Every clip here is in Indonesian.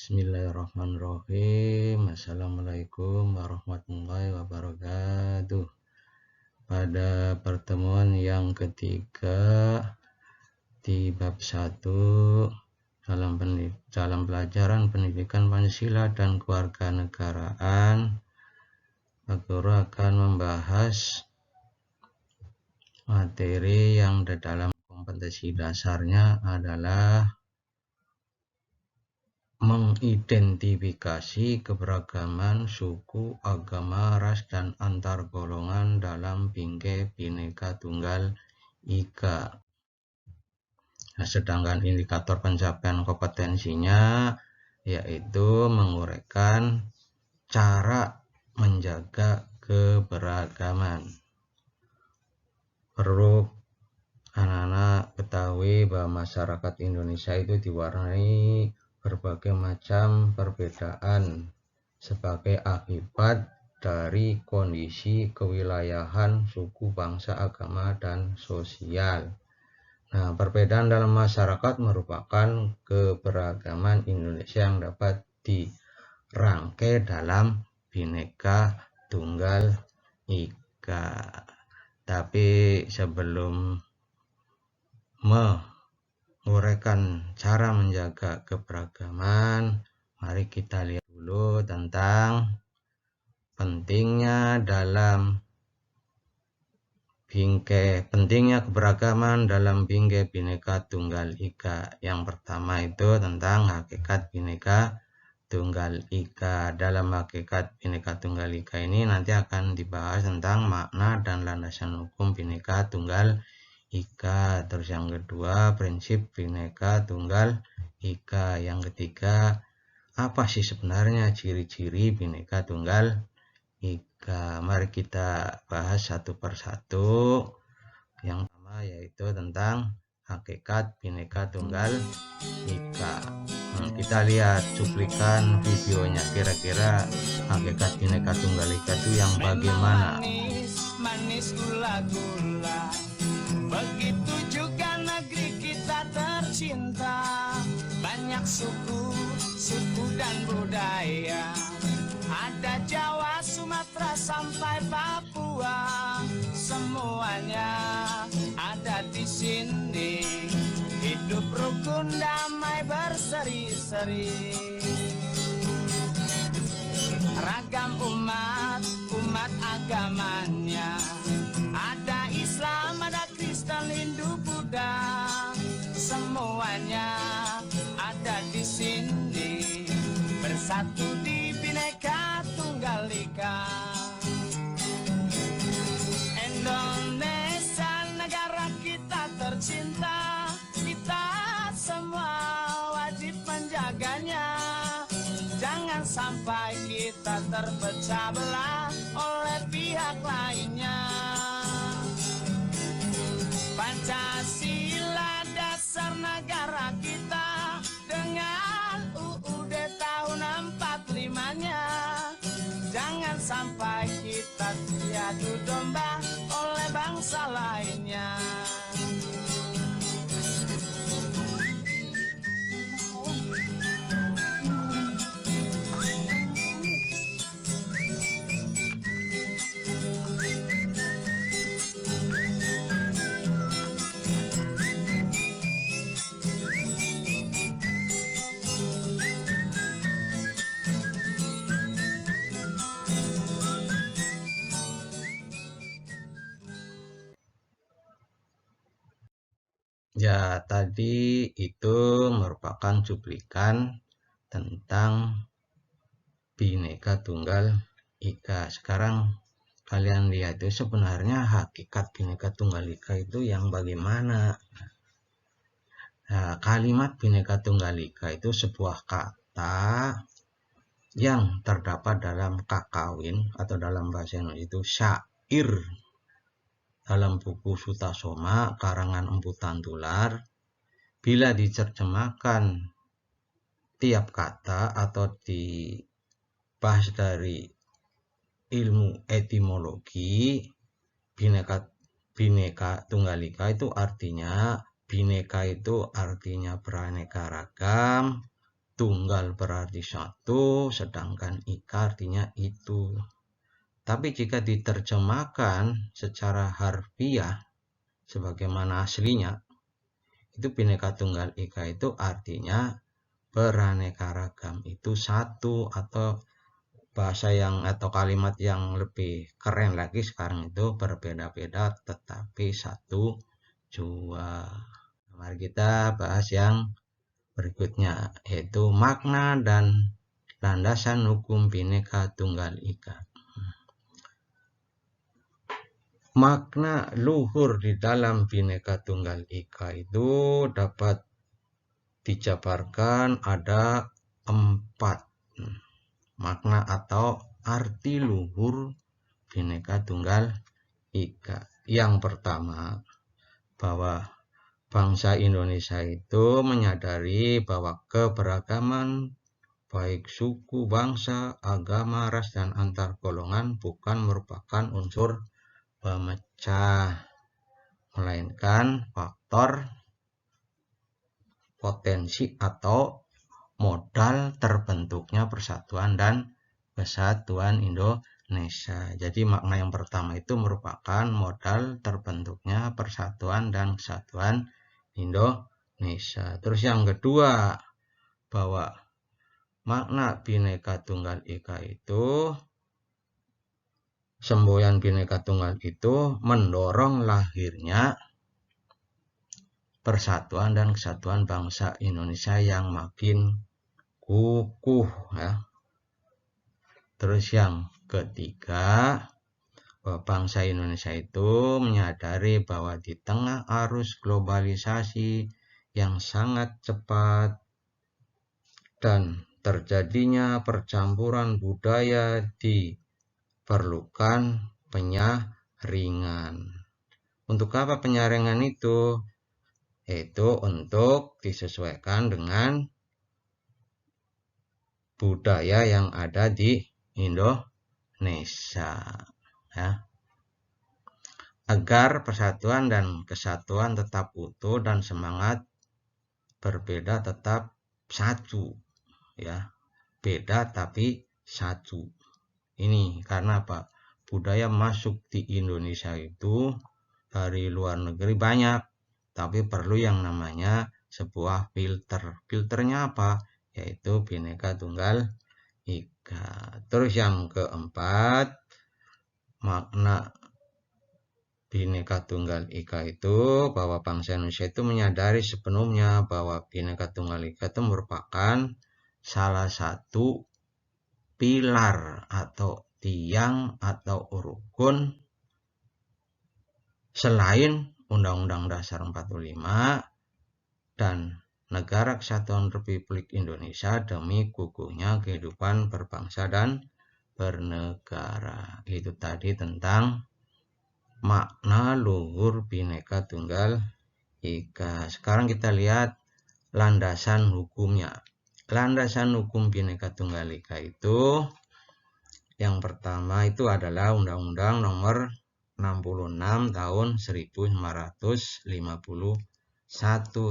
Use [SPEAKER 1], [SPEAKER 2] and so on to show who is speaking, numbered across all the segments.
[SPEAKER 1] Bismillahirrahmanirrahim. Assalamualaikum warahmatullahi wabarakatuh. Pada pertemuan yang ketiga di bab 1 dalam pelajaran pendidikan Pancasila dan kewarganegaraan, Guru akan membahas materi yang dalam kompetensi dasarnya adalah mengidentifikasi keberagaman suku, agama, ras, dan antar golongan dalam Bingkai Bhinneka Tunggal Ika. Nah, sedangkan indikator pencapaian kompetensinya yaitu menguraikan cara menjaga keberagaman. Perlu anak-anak ketahui bahwa masyarakat Indonesia itu diwarnai berbagai macam perbedaan sebagai akibat dari kondisi kewilayahan, suku, bangsa, agama, dan sosial. Nah, perbedaan dalam masyarakat merupakan keberagaman Indonesia yang dapat dirangkai dalam Bhinneka Tunggal Ika. Tapi sebelum menguraikan cara menjaga keberagaman, mari kita lihat dulu tentang pentingnya keberagaman dalam Bingkai Bhinneka Tunggal Ika. Yang pertama itu tentang hakikat Bhinneka Tunggal Ika. Dalam hakikat Bhinneka Tunggal Ika ini nanti akan dibahas tentang makna dan landasan hukum Bhinneka Tunggal Ika. Terus yang kedua, prinsip Bhinneka Tunggal Ika. Yang ketiga, apa sih sebenarnya ciri-ciri Bhinneka Tunggal Ika? Mari kita bahas satu persatu. Yang pertama yaitu tentang hakikat Bhinneka Tunggal Ika. Kita lihat cuplikan videonya, kira-kira hakikat Bhinneka Tunggal Ika itu yang bagaimana?
[SPEAKER 2] Manis gula-gula, begitu juga negeri kita tercinta. Banyak suku dan budaya, ada Jawa, Sumatera sampai Papua. Semuanya ada di sini, hidup rukun damai berseri-seri. Ragam umat agamanya, ada Islam, ada Kristen, Hindu, Buddha. Semuanya ada di sini, bersatu di Bhinneka Tunggal Ika. Indonesia negara kita tercinta, kita semua wajib menjaganya. Jangan sampai kita terpecah belah oleh pihak lainnya. Pancasila dasar negara kita, dengan UUD tahun 45-nya. Jangan sampai kita diadu domba oleh bangsa lainnya.
[SPEAKER 1] Ya, tadi itu merupakan cuplikan tentang Bhinneka Tunggal Ika. Sekarang kalian lihat itu sebenarnya hakikat Bhinneka Tunggal Ika itu yang bagaimana? Nah, kalimat Bhinneka Tunggal Ika itu sebuah kata yang terdapat dalam kakawin atau dalam bahasa Indonesia itu syair. Dalam buku Sutasoma karangan Empu Tantular, bila diterjemahkan tiap kata atau dibahas dari ilmu etimologi, Bhinneka Tunggal Ika itu artinya, Bhinneka itu artinya beraneka ragam, tunggal berarti satu, sedangkan ika artinya itu. Tapi jika diterjemahkan secara harfiah sebagaimana aslinya, itu Bhinneka Tunggal Ika itu artinya beraneka ragam itu satu, atau bahasa yang atau kalimat yang lebih keren lagi sekarang itu berbeda-beda tetapi satu jua. Mari kita bahas yang berikutnya, yaitu makna dan landasan hukum Bhinneka Tunggal Ika. Makna luhur di dalam Bhinneka Tunggal Ika itu dapat dijabarkan ada 4 makna atau arti luhur Bhinneka Tunggal Ika. Yang pertama, bahwa bangsa Indonesia itu menyadari bahwa keberagaman baik suku, bangsa, agama, ras, dan antar golongan bukan merupakan unsur pemecah, melainkan faktor potensi atau modal terbentuknya persatuan dan kesatuan Indonesia. Jadi makna yang pertama itu merupakan modal terbentuknya persatuan dan kesatuan Indonesia. Terus yang kedua, bahwa makna Bhinneka Tunggal Ika itu, semboyan Bhinneka Tunggal itu mendorong lahirnya persatuan dan kesatuan bangsa Indonesia yang makin kukuh ya. Terus yang ketiga, bahwa bangsa Indonesia itu menyadari bahwa di tengah arus globalisasi yang sangat cepat dan terjadinya percampuran budaya diperlukan penyaringan. Untuk apa penyaringan itu? Yaitu untuk disesuaikan dengan budaya yang ada di Indonesia ya, agar persatuan dan kesatuan tetap utuh dan semangat berbeda tetap satu ya, beda tapi satu. Ini karena apa? Budaya masuk di Indonesia itu dari luar negeri banyak, tapi perlu yang namanya sebuah filter. Filternya apa? Yaitu Bhinneka Tunggal Ika. Terus yang keempat, makna Bhinneka Tunggal Ika itu bahwa bangsa Indonesia itu menyadari sepenuhnya bahwa Bhinneka Tunggal Ika itu merupakan salah satu pilar atau tiang atau rukun selain Undang-Undang Dasar 45 dan Negara Kesatuan Republik Indonesia demi kukuhnya kehidupan berbangsa dan bernegara. Itu tadi tentang makna luhur Bhinneka Tunggal Ika. Sekarang kita lihat landasan hukumnya. Landasan hukum Bhinneka Tunggal Ika itu yang pertama itu adalah Undang-Undang Nomor 66 tahun 1951.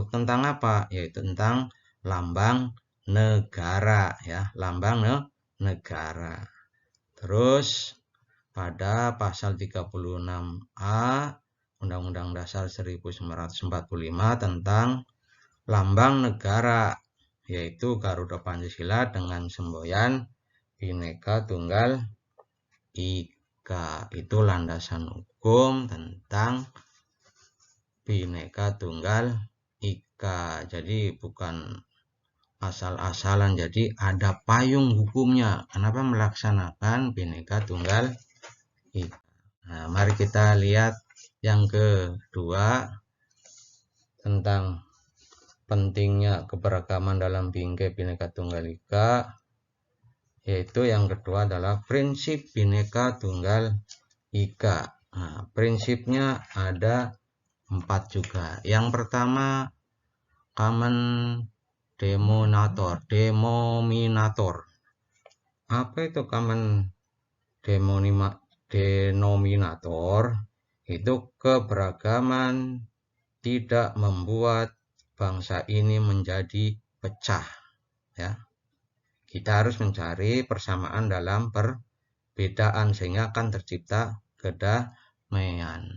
[SPEAKER 1] Tentang apa? Yaitu tentang lambang negara ya, lambang negara. Terus pada pasal 36A Undang-Undang Dasar 1945 tentang lambang negara, yaitu Garuda Pancasila dengan semboyan Bhinneka Tunggal Ika. Itu landasan hukum tentang Bhinneka Tunggal Ika. Jadi bukan asal-asalan, jadi ada payung hukumnya kenapa melaksanakan Bhinneka Tunggal Ika. Nah, mari kita lihat yang kedua tentang pentingnya keberagaman dalam Bhinneka Tunggal Ika, yaitu yang kedua adalah prinsip Bhinneka Tunggal Ika. Nah, prinsipnya ada 4 juga. Yang pertama, common denominator. Apa itu common denominator? Itu keberagaman tidak membuat bangsa ini menjadi pecah. ya. Kita harus mencari persamaan dalam perbedaan sehingga akan tercipta kedamaian.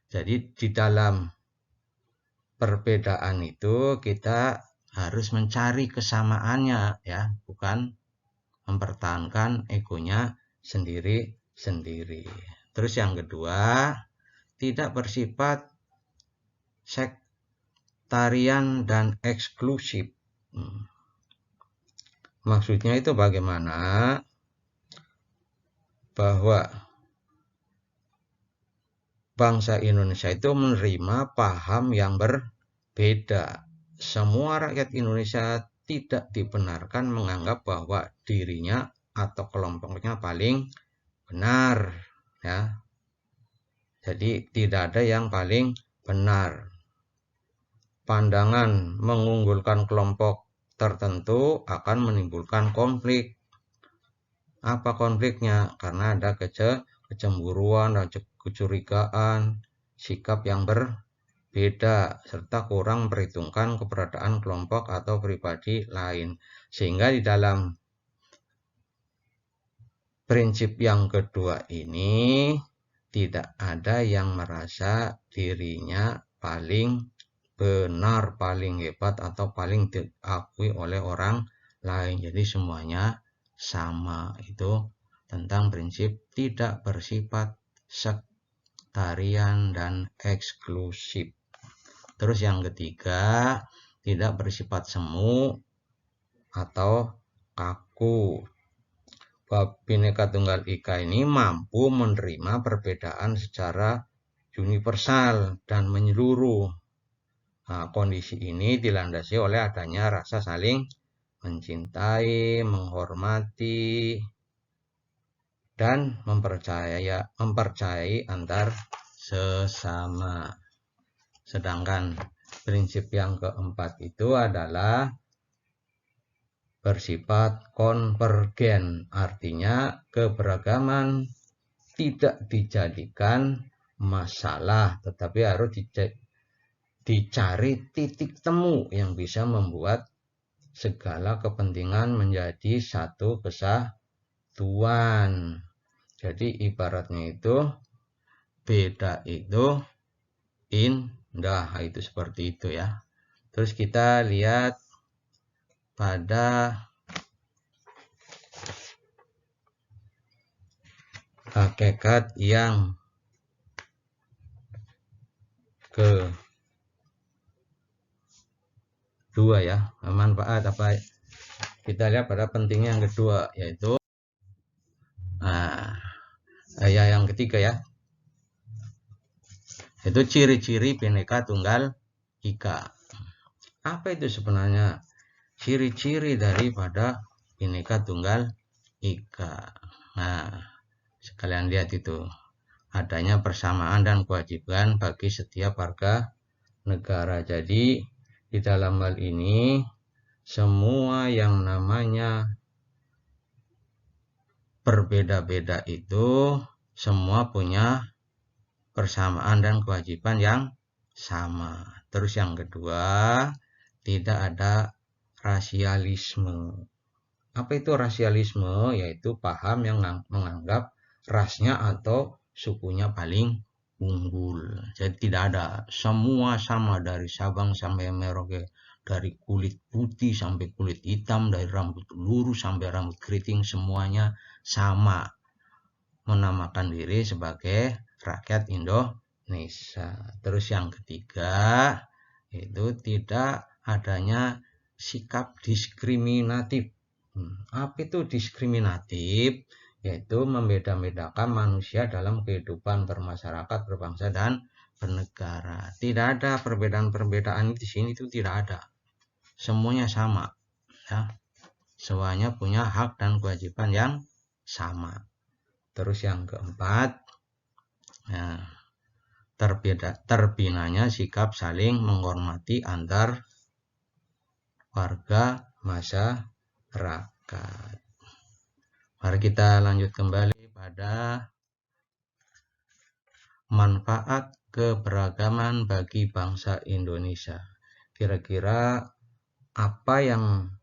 [SPEAKER 1] Jadi di dalam perbedaan itu kita harus mencari kesamaannya, ya, bukan mempertahankan egonya sendiri-sendiri. Terus yang kedua, tidak bersifat sektarian dan eksklusif. Maksudnya itu bagaimana? Bahwa bangsa Indonesia itu menerima paham yang berbeda. Semua rakyat Indonesia tidak dibenarkan menganggap bahwa dirinya atau kelompoknya paling benar, ya. Jadi tidak ada yang paling benar. Pandangan mengunggulkan kelompok tertentu akan menimbulkan konflik. Apa konfliknya? Karena ada kecemburuan dan kecurigaan, sikap yang berbeda, serta kurang memperhitungkan keberadaan kelompok atau pribadi lain. Sehingga di dalam prinsip yang kedua ini tidak ada yang merasa dirinya paling benar, paling hebat, atau paling diakui oleh orang lain. Jadi semuanya sama. Itu tentang prinsip tidak bersifat sektarian dan eksklusif. Terus yang ketiga, tidak bersifat semu atau kaku. Bhinneka Tunggal Ika ini mampu menerima perbedaan secara universal dan menyeluruh. Nah, kondisi ini dilandasi oleh adanya rasa saling mencintai, menghormati, dan mempercayai antar sesama. Sedangkan prinsip yang keempat itu adalah bersifat konvergen, artinya keberagaman tidak dijadikan masalah, tetapi harus dicari titik temu yang bisa membuat segala kepentingan menjadi satu kesatuan. Jadi ibaratnya itu beda itu indah, itu seperti itu ya. Terus kita lihat pada hakikat yang kedua ya, manfaat apa, kita lihat pada pentingnya yang kedua, yaitu yang ketiga ya, itu ciri-ciri Bhinneka Tunggal Ika. Apa itu sebenarnya ciri-ciri daripada Bhinneka Tunggal Ika? Nah, sekalian lihat itu, adanya persamaan dan kewajiban bagi setiap warga negara. Jadi di dalam hal ini semua yang namanya berbeda-beda itu semua punya persamaan dan kewajiban yang sama. Terus yang kedua, tidak ada rasialisme. Apa itu rasialisme? Yaitu paham yang menganggap rasnya atau sukunya paling unggul. Jadi tidak ada, semua sama dari Sabang sampai Merauke, dari kulit putih sampai kulit hitam, dari rambut lurus sampai rambut keriting, semuanya sama, menamakan diri sebagai rakyat Indonesia. Terus yang ketiga, itu tidak adanya sikap diskriminatif. Apa itu diskriminatif? Yaitu membeda-bedakan manusia dalam kehidupan bermasyarakat, berbangsa, dan bernegara. Tidak ada perbedaan-perbedaan di sini, itu tidak ada. Semuanya sama, ya. Semuanya punya hak dan kewajiban yang sama. Terus yang keempat, ya, terbinanya sikap saling menghormati antar warga masyarakat. Mari kita lanjut kembali pada manfaat keberagaman bagi bangsa Indonesia. Kira-kira apa yang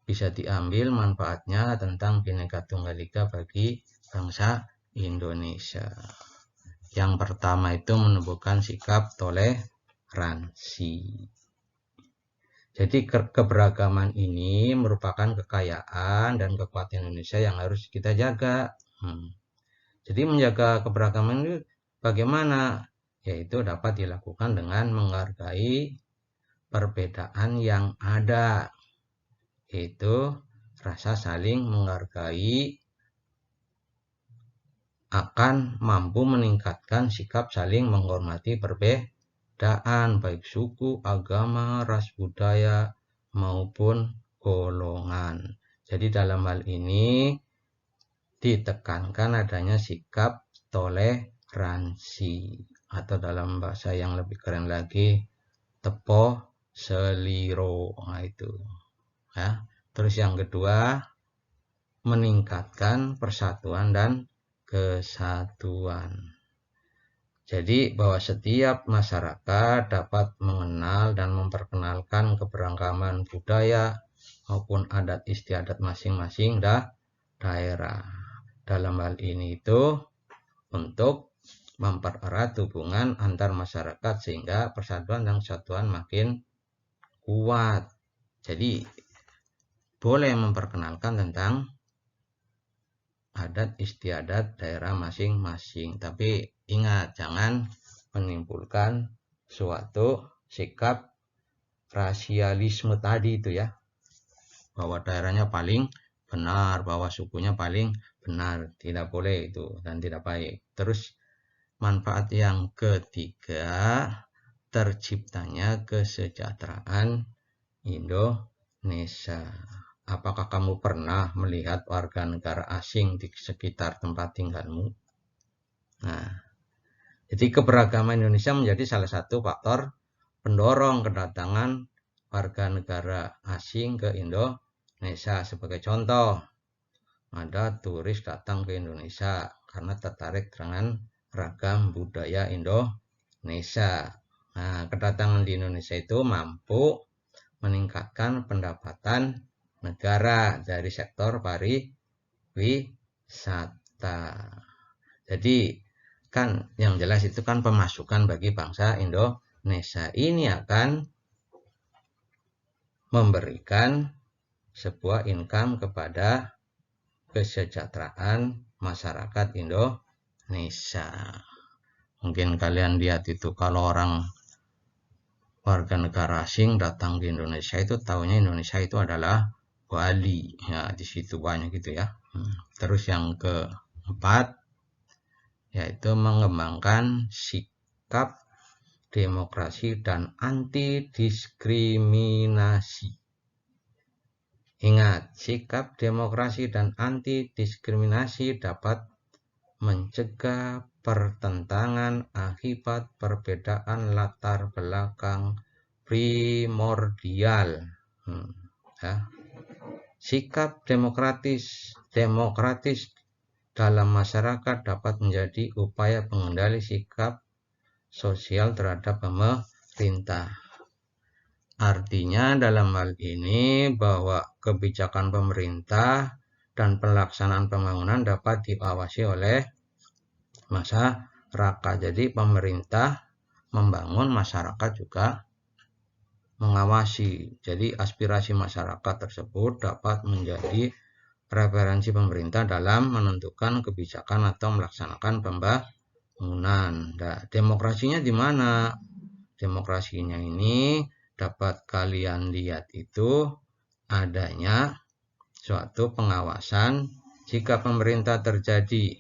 [SPEAKER 1] bisa diambil manfaatnya tentang Bhinneka Tunggal Ika bagi bangsa Indonesia. Yang pertama itu menumbuhkan sikap toleransi. Jadi keberagaman ini merupakan kekayaan dan kekuatan Indonesia yang harus kita jaga. Jadi menjaga keberagaman itu bagaimana? Yaitu dapat dilakukan dengan menghargai perbedaan yang ada, yaitu rasa saling menghargai akan mampu meningkatkan sikap saling menghormati perbedaan baik suku, agama, ras, budaya maupun golongan. Jadi dalam hal ini ditekankan adanya sikap toleransi, atau dalam bahasa yang lebih keren lagi tepo seliro. Nah itu ya. Terus yang kedua, meningkatkan persatuan dan kesatuan. Jadi bahwa setiap masyarakat dapat mengenal dan memperkenalkan keberagaman budaya maupun adat istiadat masing-masing daerah. Dalam hal ini itu untuk mempererat hubungan antar masyarakat sehingga persatuan dan kesatuan makin kuat. Jadi boleh memperkenalkan tentang adat istiadat daerah masing-masing, tapi ingat jangan menimbulkan suatu sikap rasialisme tadi itu ya, bahwa daerahnya paling benar, bahwa sukunya paling benar. Tidak boleh itu dan tidak baik. Terus manfaat yang ketiga, terciptanya kesejahteraan Indonesia. Apakah kamu pernah melihat warga negara asing di sekitar tempat tinggalmu? Nah, jadi keberagaman Indonesia menjadi salah satu faktor pendorong kedatangan warga negara asing ke Indonesia. Sebagai contoh, ada turis datang ke Indonesia karena tertarik dengan ragam budaya Indonesia. Nah, kedatangan di Indonesia itu mampu meningkatkan pendapatan negara dari sektor pariwisata. Jadi kan yang jelas itu kan pemasukan bagi bangsa Indonesia. Ini akan memberikan sebuah income kepada kesejahteraan masyarakat Indonesia. Mungkin kalian lihat itu kalau orang warga negara asing datang di Indonesia itu taunya Indonesia itu adalah Bali, ya di situ banyak gitu ya. Terus yang keempat yaitu mengembangkan sikap demokrasi dan anti diskriminasi. Ingat, sikap demokrasi dan anti diskriminasi dapat mencegah pertentangan akibat perbedaan latar belakang primordial. Ya. Sikap demokratis dalam masyarakat dapat menjadi upaya pengendali sikap sosial terhadap pemerintah. Artinya dalam hal ini bahwa kebijakan pemerintah dan pelaksanaan pembangunan dapat diawasi oleh masyarakat. Jadi pemerintah membangun, masyarakat juga mengawasi. Jadi aspirasi masyarakat tersebut dapat menjadi referensi pemerintah dalam menentukan kebijakan atau melaksanakan pembangunan. Nah, demokrasinya di mana? Demokrasinya ini dapat kalian lihat itu adanya suatu pengawasan. Jika pemerintah terjadi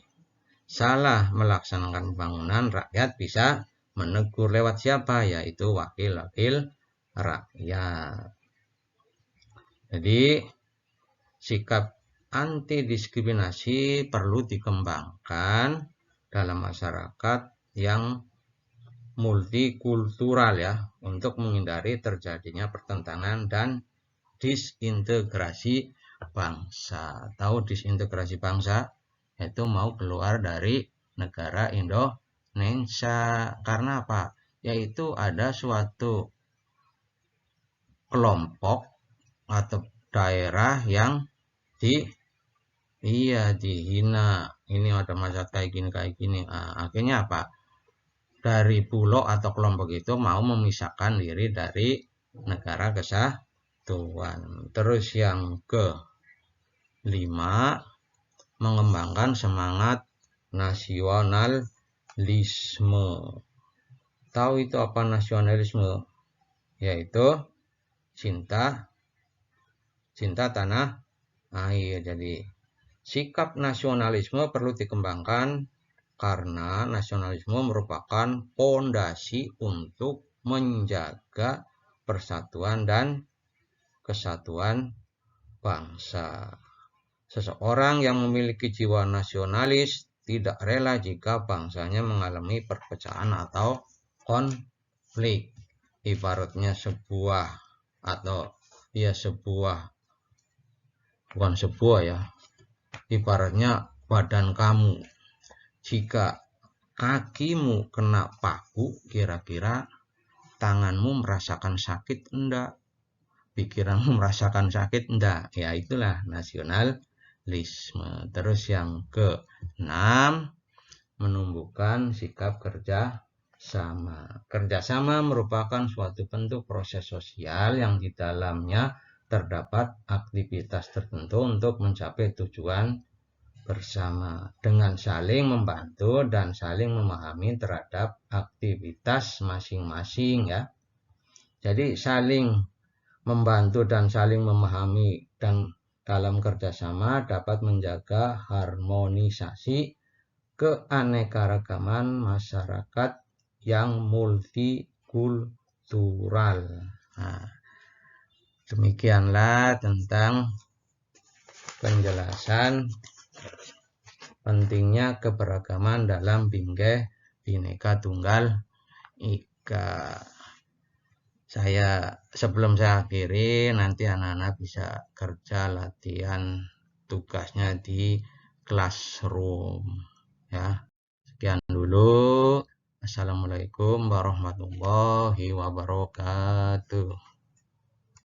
[SPEAKER 1] salah melaksanakan pembangunan, rakyat bisa menegur lewat siapa? Yaitu wakil-wakil rakyat. Jadi sikap anti diskriminasi perlu dikembangkan dalam masyarakat yang multikultural ya, untuk menghindari terjadinya pertentangan dan disintegrasi bangsa. Tahu disintegrasi bangsa? Itu mau keluar dari negara Indonesia. Karena apa? Yaitu ada suatu kelompok atau daerah yang dihina. Ini ada masyarakat kayak gini. Nah, akhirnya apa? Dari pulau atau kelompok itu mau memisahkan diri dari negara kesatuan. Terus yang ke-5, mengembangkan semangat nasionalisme. Tahu itu apa nasionalisme? Yaitu cinta tanah air. Jadi sikap nasionalisme perlu dikembangkan karena nasionalisme merupakan fondasi untuk menjaga persatuan dan kesatuan bangsa. Seseorang yang memiliki jiwa nasionalis tidak rela jika bangsanya mengalami perpecahan atau konflik. Ibaratnya ibaratnya badan kamu. Jika kakimu kena paku, kira-kira tanganmu merasakan sakit enggak? Pikiranmu merasakan sakit enggak? Ya itulah nasionalisme. Terus yang ke-6, menumbuhkan sikap kerjasama. Kerjasama merupakan suatu bentuk proses sosial yang di dalamnya terdapat aktivitas tertentu untuk mencapai tujuan bersama dengan saling membantu dan saling memahami terhadap aktivitas masing-masing ya. Jadi saling membantu dan saling memahami dan dalam kerjasama dapat menjaga harmonisasi keanekaragaman masyarakat yang multikultural. Nah, demikianlah tentang penjelasan pentingnya keberagaman dalam Bhinneka Tunggal Ika. Sebelum saya akhiri, nanti anak-anak bisa kerja latihan tugasnya di classroom ya. Sekian dulu. Assalamualaikum warahmatullahi wabarakatuh.